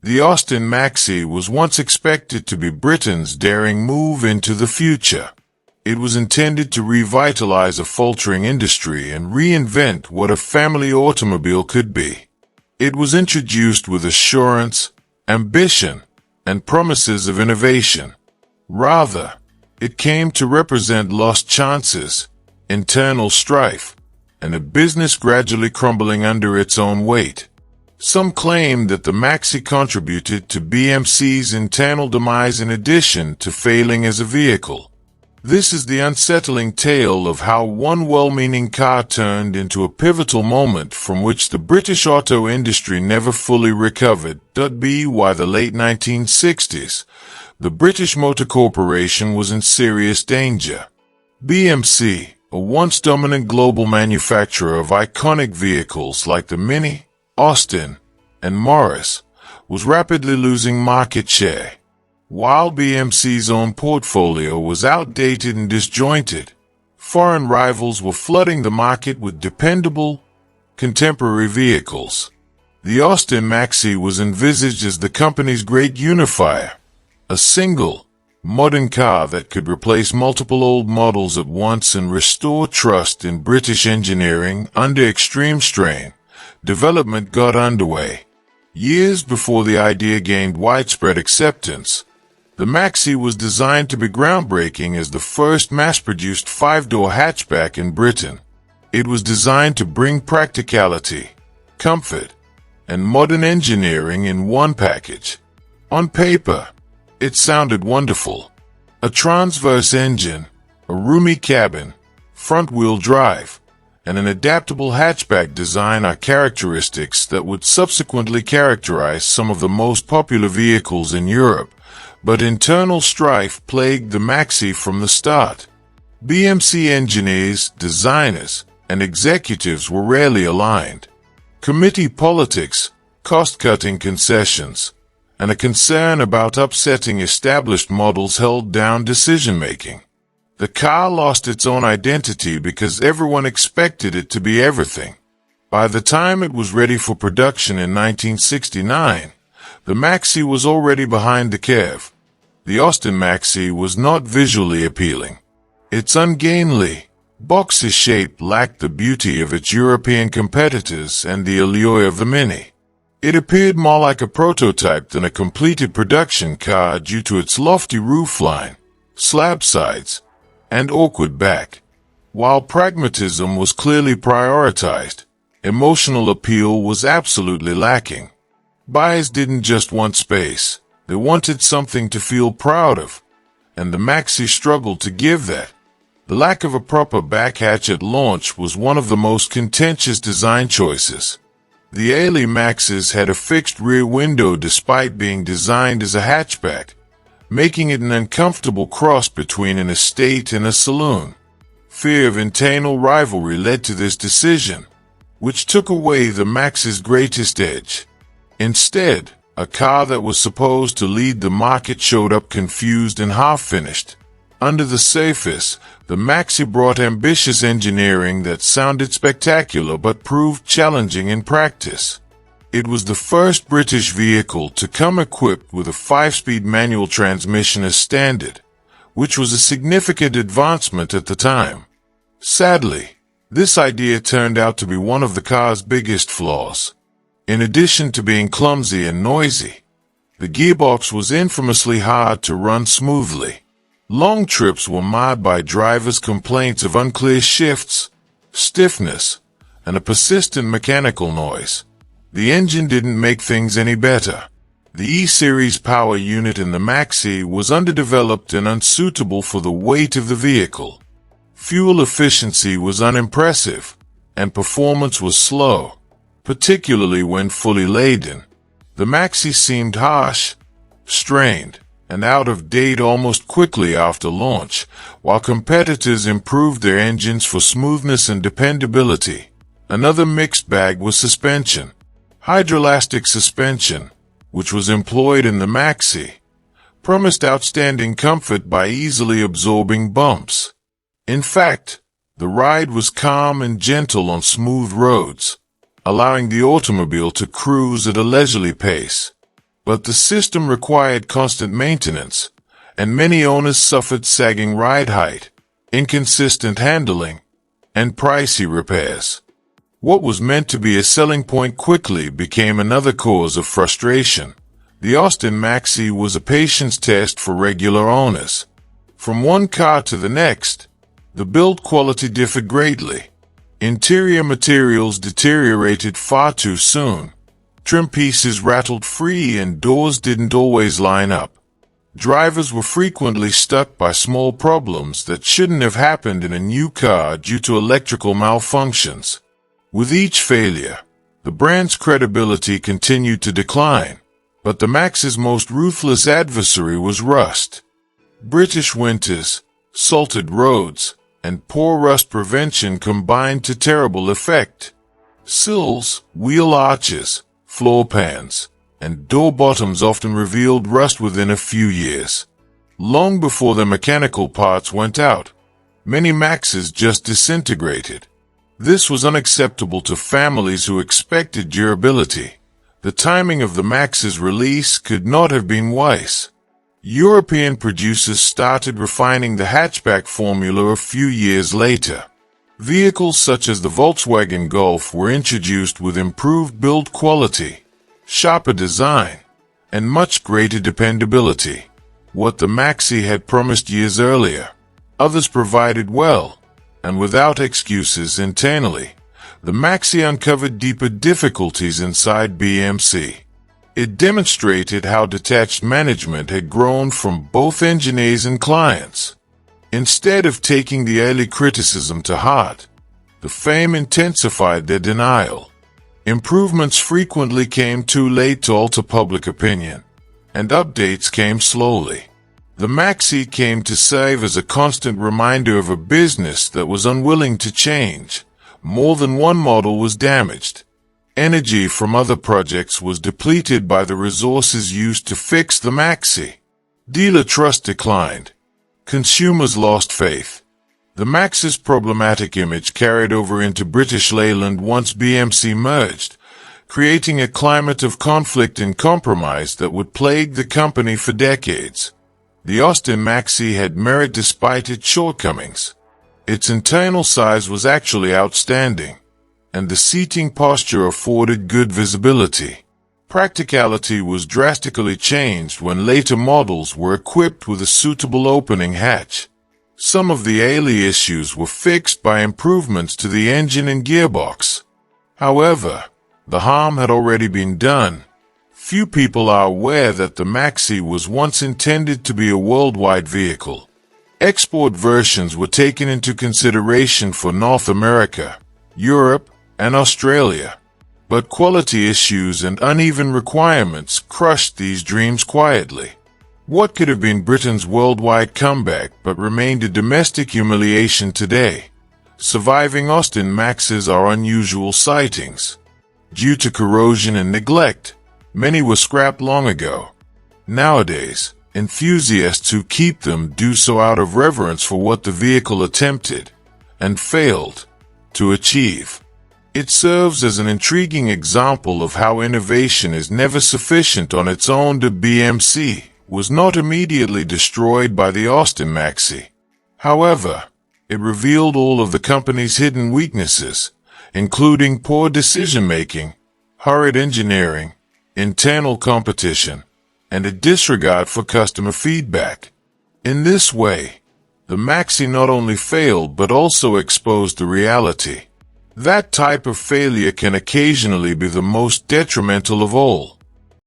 The Austin Maxi was once expected to be Britain's daring move into the future. It was intended to revitalize a faltering industry and reinvent what a family automobile could be. It was introduced with assurance, ambition, and promises of innovation. Rather, it came to represent lost chances, internal strife, and a business gradually crumbling under its own weight. Some claim that the Maxi contributed to BMC's internal demise in addition to failing as a vehicle. This is the unsettling tale of how one well-meaning car turned into a pivotal moment from which the British auto industry never fully recovered. By the late 1960s, the British Motor Corporation was in serious danger. BMC, a once dominant global manufacturer of iconic vehicles like the Mini, Austin, and Morris, was rapidly losing market share. While BMC's own portfolio was outdated and disjointed, foreign rivals were flooding the market with dependable, contemporary vehicles. The Austin Maxi was envisaged as the company's great unifier, a single, modern car that could replace multiple old models at once and restore trust in British engineering. Under extreme strain, development got underway. Years before the idea gained widespread acceptance, the Maxi was designed to be groundbreaking as the first mass-produced five-door hatchback in Britain. It was designed to bring practicality, comfort, and modern engineering in one package. On paper, it sounded wonderful. A transverse engine, a roomy cabin, front-wheel drive, and an adaptable hatchback design are characteristics that would subsequently characterize some of the most popular vehicles in Europe. But internal strife plagued the Maxi from the start. BMC engineers, designers, and executives were rarely aligned. Committee politics, cost-cutting concessions, and a concern about upsetting established models held down decision-making. The car lost its own identity because everyone expected it to be everything. By the time it was ready for production in 1969, the Maxi was already behind the curve. The Austin Maxi was not visually appealing. Its ungainly, boxy shape lacked the beauty of its European competitors and the allure of the Mini. It appeared more like a prototype than a completed production car due to its lofty roofline, slab sides, and awkward back. While pragmatism was clearly prioritized, emotional appeal was absolutely lacking. Buyers didn't just want space, they wanted something to feel proud of, and the Maxi struggled to give that. The lack of a proper back hatch at launch was one of the most contentious design choices. The early Maxis had a fixed rear window despite being designed as a hatchback, making it an uncomfortable cross between an estate and a saloon. Fear of internal rivalry led to this decision, which took away the Maxi's greatest edge. Instead, a car that was supposed to lead the market showed up confused and half-finished. Under the surface, the Maxi brought ambitious engineering that sounded spectacular but proved challenging in practice. It was the first British vehicle to come equipped with a 5-speed manual transmission as standard, which was a significant advancement at the time. Sadly, this idea turned out to be one of the car's biggest flaws. In addition to being clumsy and noisy, the gearbox was infamously hard to run smoothly. Long trips were marred by drivers' complaints of unclear shifts, stiffness, and a persistent mechanical noise. The engine didn't make things any better. The E-Series power unit in the Maxi was underdeveloped and unsuitable for the weight of the vehicle. Fuel efficiency was unimpressive, and performance was slow, particularly when fully laden. The Maxi seemed harsh, strained, and out of date almost quickly after launch, while competitors improved their engines for smoothness and dependability. Another mixed bag was suspension. Hydroelastic suspension, which was employed in the Maxi, promised outstanding comfort by easily absorbing bumps. In fact, the ride was calm and gentle on smooth roads, allowing the automobile to cruise at a leisurely pace. But the system required constant maintenance, and many owners suffered sagging ride height, inconsistent handling, and pricey repairs. What was meant to be a selling point quickly became another cause of frustration. The Austin Maxi was a patience test for regular owners. From one car to the next, the build quality differed greatly. Interior materials deteriorated far too soon. Trim pieces rattled free and doors didn't always line up. Drivers were frequently stuck by small problems that shouldn't have happened in a new car due to electrical malfunctions. With each failure, the brand's credibility continued to decline, but the Maxi's most ruthless adversary was rust. British winters, salted roads, and poor rust prevention combined to terrible effect. Sills, wheel arches, floor pans, and door bottoms often revealed rust within a few years. Long before the mechanical parts went out, many Maxes just disintegrated. This was unacceptable to families who expected durability. The timing of the Max's release could not have been wise. European producers started refining the hatchback formula a few years later. Vehicles such as the Volkswagen Golf were introduced with improved build quality, sharper design, and much greater dependability. What the Maxi had promised years earlier, others provided well, and without excuses internally. The Maxi uncovered deeper difficulties inside BMC. It demonstrated how detached management had grown from both engineers and clients. Instead of taking the early criticism to heart, the defame intensified their denial. Improvements frequently came too late to alter public opinion, and updates came slowly. The Maxi came to serve as a constant reminder of a business that was unwilling to change. More than one model was damaged. Energy from other projects was depleted by the resources used to fix the Maxi. Dealer trust declined. Consumers lost faith. The Maxi's problematic image carried over into British Leyland once BMC merged, creating a climate of conflict and compromise that would plague the company for decades. The Austin Maxi had merit despite its shortcomings. Its internal size was actually outstanding, and the seating posture afforded good visibility. Practicality was drastically changed when later models were equipped with a suitable opening hatch. Some of the early issues were fixed by improvements to the engine and gearbox. However, the harm had already been done. Few people are aware that the Maxi was once intended to be a worldwide vehicle. Export versions were taken into consideration for North America, Europe, and Australia. But quality issues and uneven requirements crushed these dreams quietly. What could have been Britain's worldwide comeback but remained a domestic humiliation today? Surviving Austin Maxes are unusual sightings. Due to corrosion and neglect, many were scrapped long ago. Nowadays, enthusiasts who keep them do so out of reverence for what the vehicle attempted, and failed, to achieve. It serves as an intriguing example of how innovation is never sufficient on its own. The BMC was not immediately destroyed by the Austin Maxi. However, it revealed all of the company's hidden weaknesses, including poor decision-making, hurried engineering, internal competition, and a disregard for customer feedback. In this way, the Maxi not only failed but also exposed the reality. That type of failure can occasionally be the most detrimental of all.